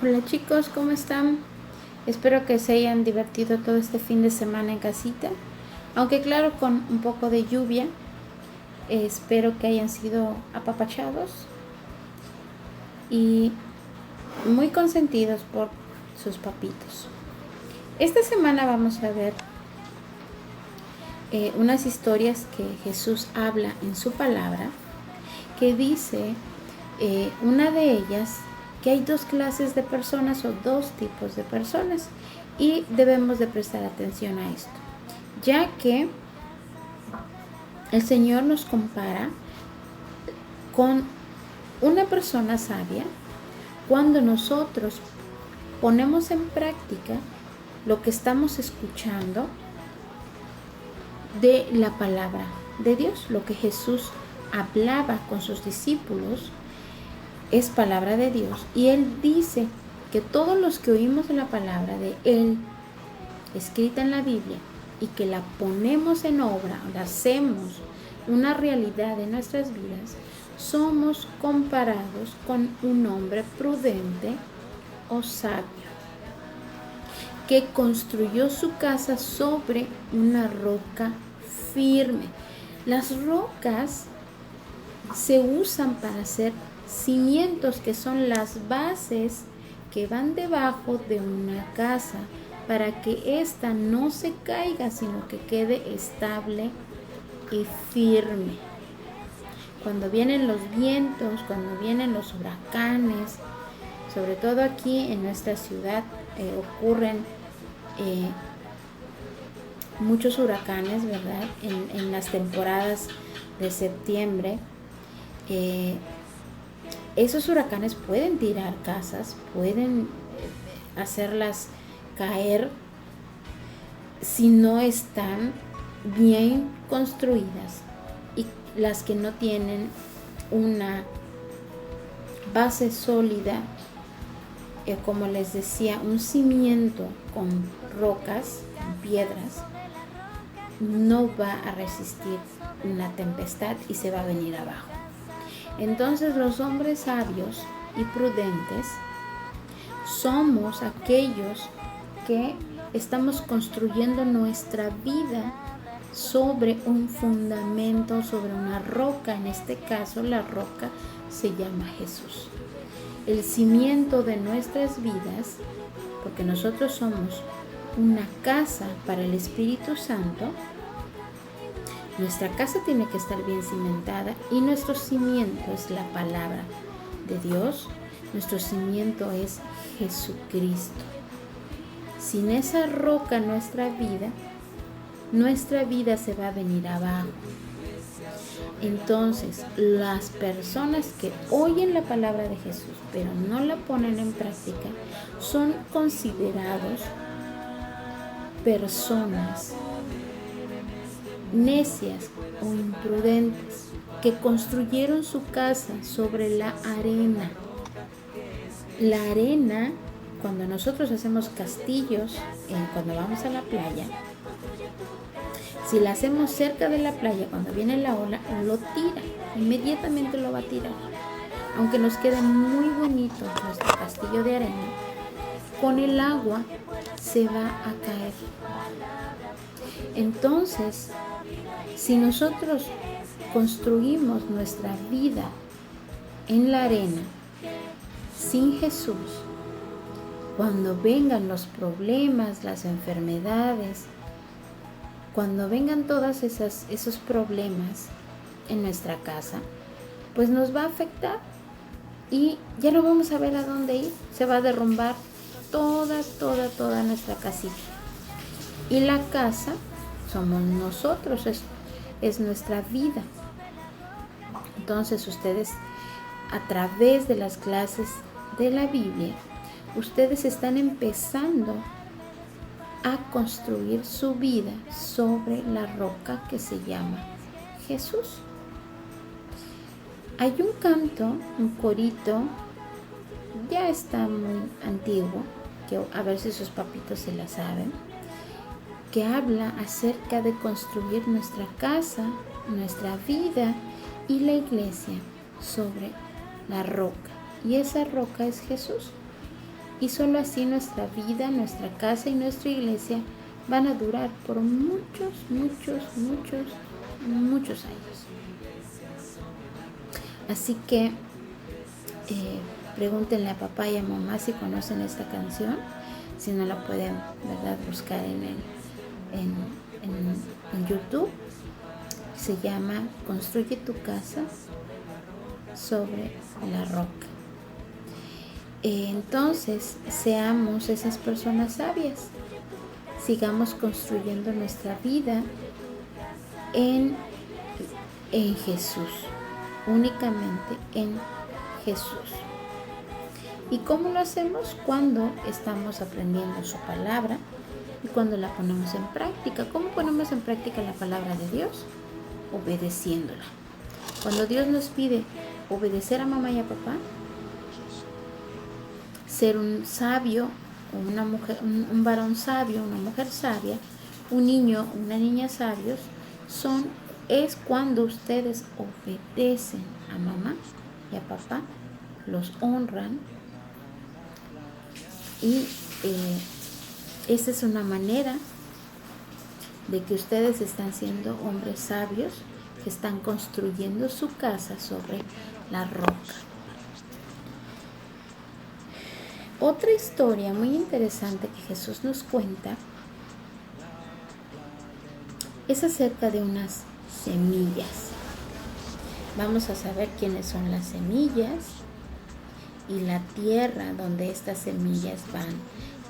Hola chicos, ¿cómo están? Espero que se hayan divertido todo este fin de semana en casita, aunque claro, con un poco de lluvia. Espero que hayan sido apapachados y muy consentidos por sus papitos. Esta semana vamos a ver unas historias que Jesús habla en su palabra, que dice una de ellas que hay dos clases de personas o dos tipos de personas y debemos de prestar atención a esto, ya que el Señor nos compara con una persona sabia cuando nosotros ponemos en práctica lo que estamos escuchando de la palabra de Dios. Lo que Jesús hablaba con sus discípulos es palabra de Dios, y Él dice que todos los que oímos la palabra de Él escrita en la Biblia y que la ponemos en obra, la hacemos una realidad en nuestras vidas, somos comparados con un hombre prudente o sabio que construyó su casa sobre una roca firme. Las rocas se usan para hacer cimientos, que son las bases que van debajo de una casa, para que ésta no se caiga, sino que quede estable y firme. Cuando vienen los vientos, cuando vienen los huracanes, sobre todo aquí en nuestra ciudad ocurren muchos huracanes, ¿verdad? En las temporadas de septiembre, esos huracanes pueden tirar casas, pueden hacerlas caer si no están bien construidas, y las que no tienen una base sólida, como les decía, un cimiento con rocas, con piedras, no va a resistir una tempestad y se va a venir abajo. Entonces los hombres sabios y prudentes somos aquellos que estamos construyendo nuestra vida sobre un fundamento, sobre una roca. En este caso, la roca se llama Jesús. El cimiento de nuestras vidas, porque nosotros somos una casa para el Espíritu Santo, nuestra casa tiene que estar bien cimentada, y nuestro cimiento es la palabra de Dios. Nuestro cimiento es Jesucristo. Sin esa roca en nuestra vida se va a venir abajo. Entonces, las personas que oyen la palabra de Jesús pero no la ponen en práctica son considerados personas necias o imprudentes, que construyeron su casa sobre la arena. La arena, cuando nosotros hacemos castillos, cuando vamos a la playa, si la hacemos cerca de la playa, cuando viene la ola, lo tira, inmediatamente lo va a tirar. Aunque nos quede muy bonito nuestro castillo de arena, con el agua se va a caer. Entonces, si nosotros construimos nuestra vida en la arena, sin Jesús, cuando vengan los problemas, las enfermedades, cuando vengan todos esos problemas en nuestra casa, pues nos va a afectar y ya no vamos a ver a dónde ir. Se va a derrumbar toda nuestra casita. Y la casa somos nosotros, es nuestra vida. Entonces ustedes, a través de las clases de la Biblia, ustedes están empezando a construir su vida sobre la roca que se llama Jesús. Hay un canto, un corito, ya está muy antiguo, que a ver si sus papitos se la saben, que habla acerca de construir nuestra casa, nuestra vida y la iglesia sobre la roca. Y esa roca es Jesús. Y solo así nuestra vida, nuestra casa y nuestra iglesia van a durar por muchos, muchos, muchos, muchos años. Así que pregúntenle a papá y a mamá si conocen esta canción. Si no la pueden, ¿verdad?, buscar en YouTube. Se llama Construye tu casa sobre la roca. Entonces, seamos esas personas sabias. Sigamos construyendo nuestra vida en Jesús, únicamente en Jesús. ¿Y cómo lo hacemos? Cuando estamos aprendiendo su palabra y cuando la ponemos en práctica. ¿Cómo ponemos en práctica la palabra de Dios? Obedeciéndola. Cuando Dios nos pide obedecer a mamá y a papá, ser un sabio, una mujer, un varón sabio, una mujer sabia, un niño, una niña sabios, es cuando ustedes obedecen a mamá y a papá, los honran, y esa es una manera de que ustedes están siendo hombres sabios que están construyendo su casa sobre la roca. Otra historia muy interesante que Jesús nos cuenta es acerca de unas semillas. Vamos a saber quiénes son las semillas y la tierra donde estas semillas van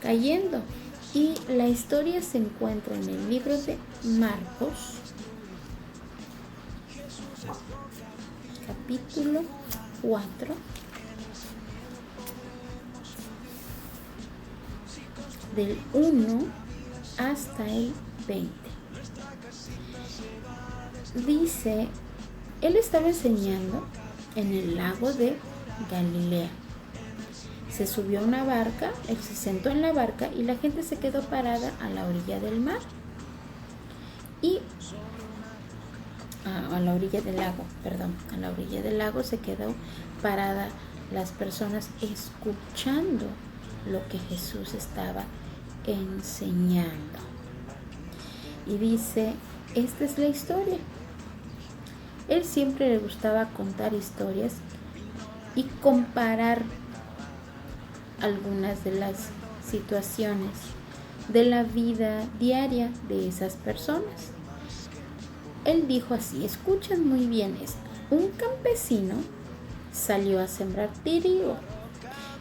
cayendo. Y la historia se encuentra en el libro de Marcos, capítulo 4, del 1 hasta el 20. Dice, él estaba enseñando en el lago de Galilea. Se subió a una barca, él se sentó en la barca y la gente se quedó parada a la orilla del mar. Y a la orilla del lago se quedó parada las personas escuchando lo que Jesús estaba enseñando. Y dice, esta es la historia. Él siempre le gustaba contar historias y comparar algunas de las situaciones de la vida diaria de esas personas. Él dijo así, escuchen muy bien esto. Un campesino salió a sembrar trigo.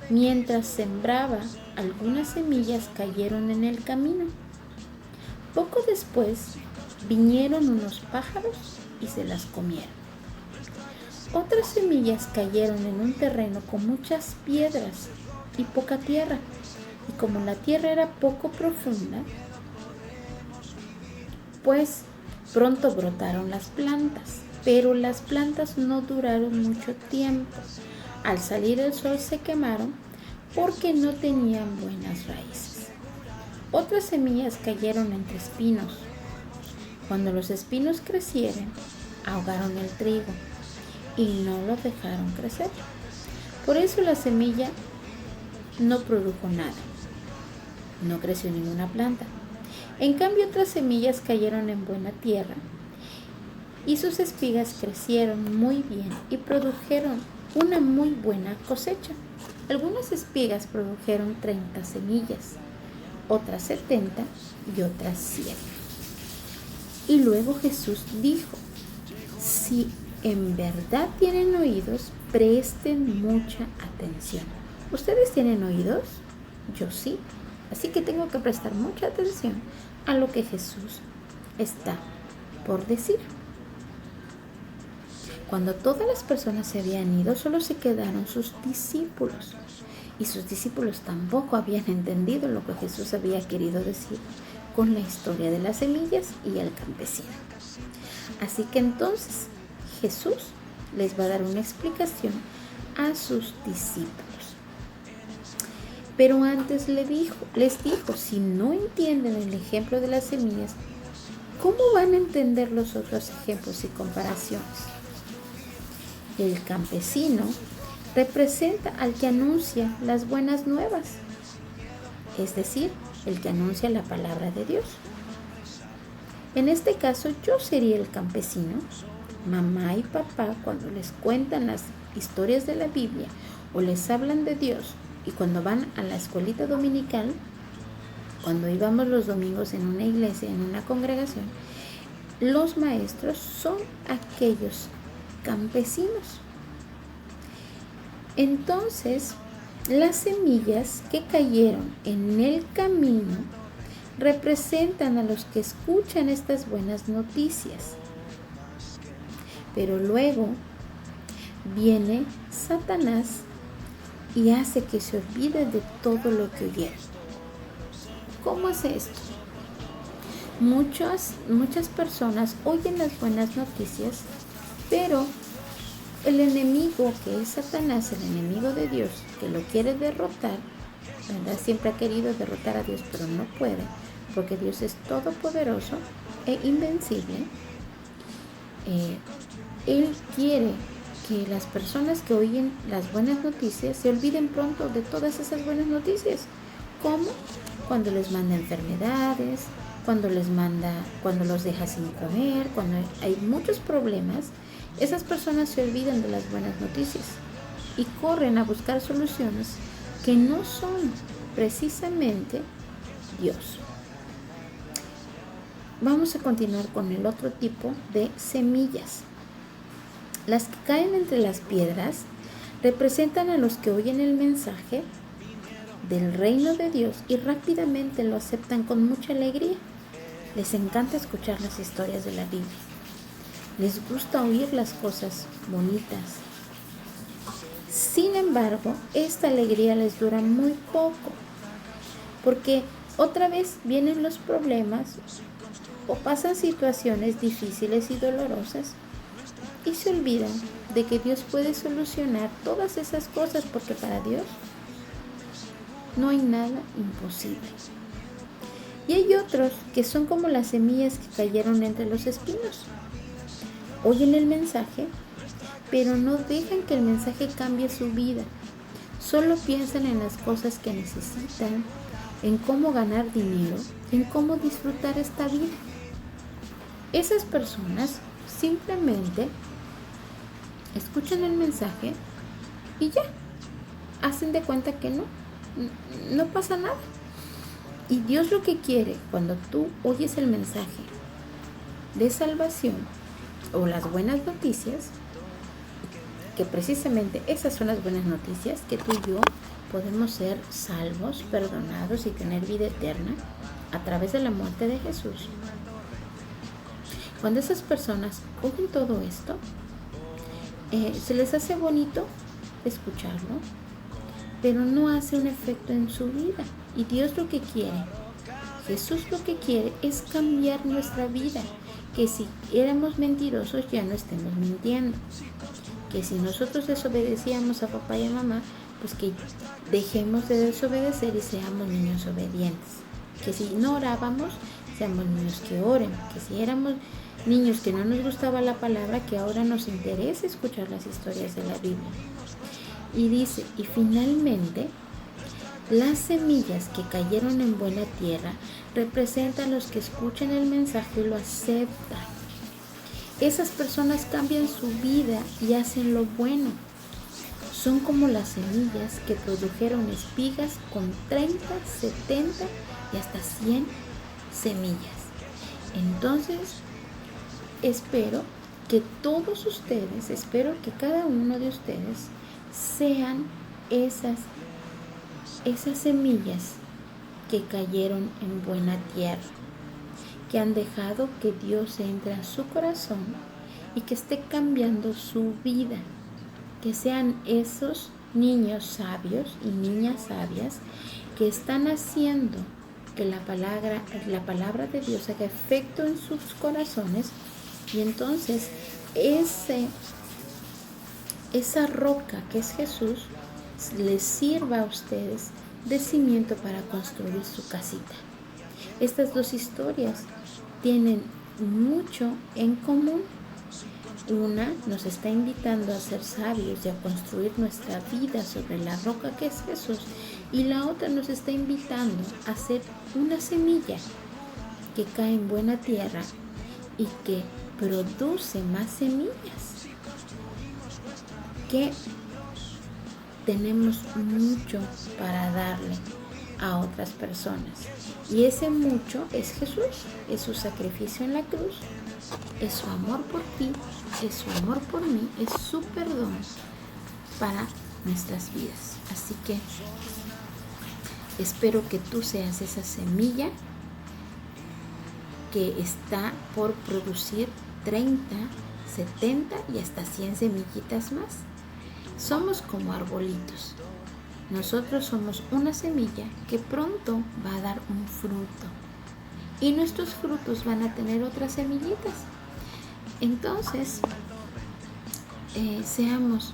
Mientras sembraba, algunas semillas cayeron en el camino. Poco después, vinieron unos pájaros y se las comieron. Otras semillas cayeron en un terreno con muchas piedras y poca tierra. Y como la tierra era poco profunda, pues pronto brotaron las plantas. Pero las plantas no duraron mucho tiempo. Al salir el sol se quemaron porque no tenían buenas raíces. Otras semillas cayeron entre espinos. Cuando los espinos crecieron, ahogaron el trigo y no lo dejaron crecer. Por eso la semilla no produjo nada. No creció ninguna planta. En cambio, otras semillas cayeron en buena tierra y sus espigas crecieron muy bien y produjeron una muy buena cosecha. Algunas espigas produjeron 30 semillas, otras 70 y otras 100. Y luego Jesús dijo, si en verdad tienen oídos, presten mucha atención. ¿Ustedes tienen oídos? Yo sí. Así que tengo que prestar mucha atención a lo que Jesús está por decir. Cuando todas las personas se habían ido, solo se quedaron sus discípulos. Y sus discípulos tampoco habían entendido lo que Jesús había querido decir con la historia de las semillas y el campesino. Así que entonces Jesús les va a dar una explicación a sus discípulos. Pero antes les dijo, si no entienden el ejemplo de las semillas, ¿cómo van a entender los otros ejemplos y comparaciones? El campesino representa al que anuncia las buenas nuevas, es decir, el que anuncia la palabra de Dios. En este caso, yo sería el campesino. Mamá y papá, cuando les cuentan las historias de la Biblia o les hablan de Dios, y cuando van a la escuelita dominical, cuando íbamos los domingos en una iglesia, en una congregación, los maestros son aquellos campesinos. Entonces, las semillas que cayeron en el camino representan a los que escuchan estas buenas noticias. Pero luego viene Satanás y hace que se olvide de todo lo que oyeron. ¿Cómo hace esto? Muchas personas oyen las buenas noticias, pero el enemigo, que es Satanás, el enemigo de Dios, que lo quiere derrotar, ¿verdad? Siempre ha querido derrotar a Dios, pero no puede, porque Dios es todopoderoso e invencible. Él quiere que las personas que oyen las buenas noticias se olviden pronto de todas esas buenas noticias. ¿Cómo? Cuando les manda enfermedades, cuando los deja sin comer, cuando hay muchos problemas, esas personas se olvidan de las buenas noticias y corren a buscar soluciones que no son precisamente Dios. Vamos a continuar con el otro tipo de semillas. Las que caen entre las piedras representan a los que oyen el mensaje del reino de Dios y rápidamente lo aceptan con mucha alegría. Les encanta escuchar las historias de la Biblia. Les gusta oír las cosas bonitas. Sin embargo, esta alegría les dura muy poco, porque otra vez vienen los problemas o pasan situaciones difíciles y dolorosas y se olvidan de que Dios puede solucionar todas esas cosas, porque para Dios no hay nada imposible. Y hay otros que son como las semillas que cayeron entre los espinos. Oyen el mensaje, pero no dejan que el mensaje cambie su vida. Solo piensan en las cosas que necesitan, en cómo ganar dinero, en cómo disfrutar esta vida. Esas personas simplemente escuchan el mensaje y ya, hacen de cuenta que no pasa nada. Y Dios lo que quiere cuando tú oyes el mensaje de salvación o las buenas noticias, que precisamente esas son las buenas noticias, que tú y yo podemos ser salvos, perdonados y tener vida eterna a través de la muerte de Jesús. Cuando esas personas oyen todo esto, se les hace bonito escucharlo, pero no hace un efecto en su vida. Y Dios lo que quiere, Jesús lo que quiere es cambiar nuestra vida. Que si éramos mentirosos ya no estemos mintiendo. Que si nosotros desobedecíamos a papá y a mamá, pues que dejemos de desobedecer y seamos niños obedientes. Que si no orábamos, seamos niños que oren. Que si éramos niños que no nos gustaba la palabra, que ahora nos interese escuchar las historias de la Biblia. Y dice, y finalmente, las semillas que cayeron en buena tierra representan a los que escuchan el mensaje y lo aceptan. Esas personas cambian su vida y hacen lo bueno. Son como las semillas que produjeron espigas con 30, 70 y hasta 100 semillas. Entonces, espero que todos ustedes, espero que cada uno de ustedes sean esas semillas que cayeron en buena tierra, que han dejado que Dios entre a su corazón y que esté cambiando su vida, que sean esos niños sabios y niñas sabias que están haciendo que la palabra de Dios haga efecto en sus corazones, y entonces esa roca que es Jesús les sirva a ustedes de cimiento para construir su casita. Estas dos historias tienen mucho en común. Una nos está invitando a ser sabios y a construir nuestra vida sobre la roca que es Jesús. Y la otra nos está invitando a ser una semilla que cae en buena tierra y que produce más semillas. Que tenemos mucho para darle a otras personas. Y ese mucho es Jesús, es su sacrificio en la cruz, es su amor por ti, es su amor por mí, es su perdón para nuestras vidas. Así que espero que tú seas esa semilla que está por producir 30, 70 y hasta 100 semillitas más. Somos como arbolitos. Nosotros somos una semilla que pronto va a dar un fruto. Y nuestros frutos van a tener otras semillitas. Entonces, seamos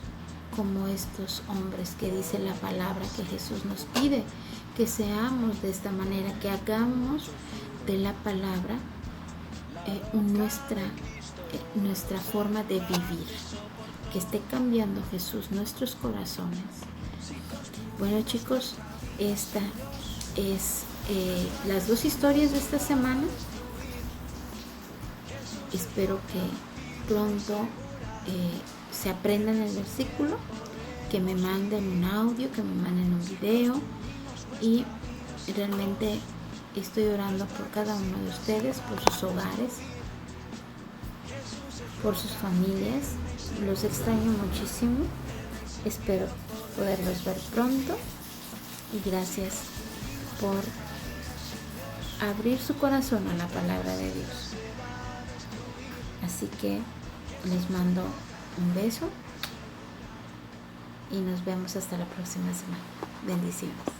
como estos hombres que dice la palabra que Jesús nos pide, que seamos de esta manera, que hagamos de la palabra nuestra forma de vivir, que esté cambiando Jesús nuestros corazones. Bueno, chicos, esta es las dos historias de esta semana. Espero que pronto se aprendan el versículo, que me manden un audio, que me manden un video, y realmente estoy orando por cada uno de ustedes, por sus hogares, por sus familias. Los extraño muchísimo. Espero poderlos ver pronto y gracias por abrir su corazón a la palabra de Dios. Así que les mando un beso y nos vemos hasta la próxima semana. Bendiciones.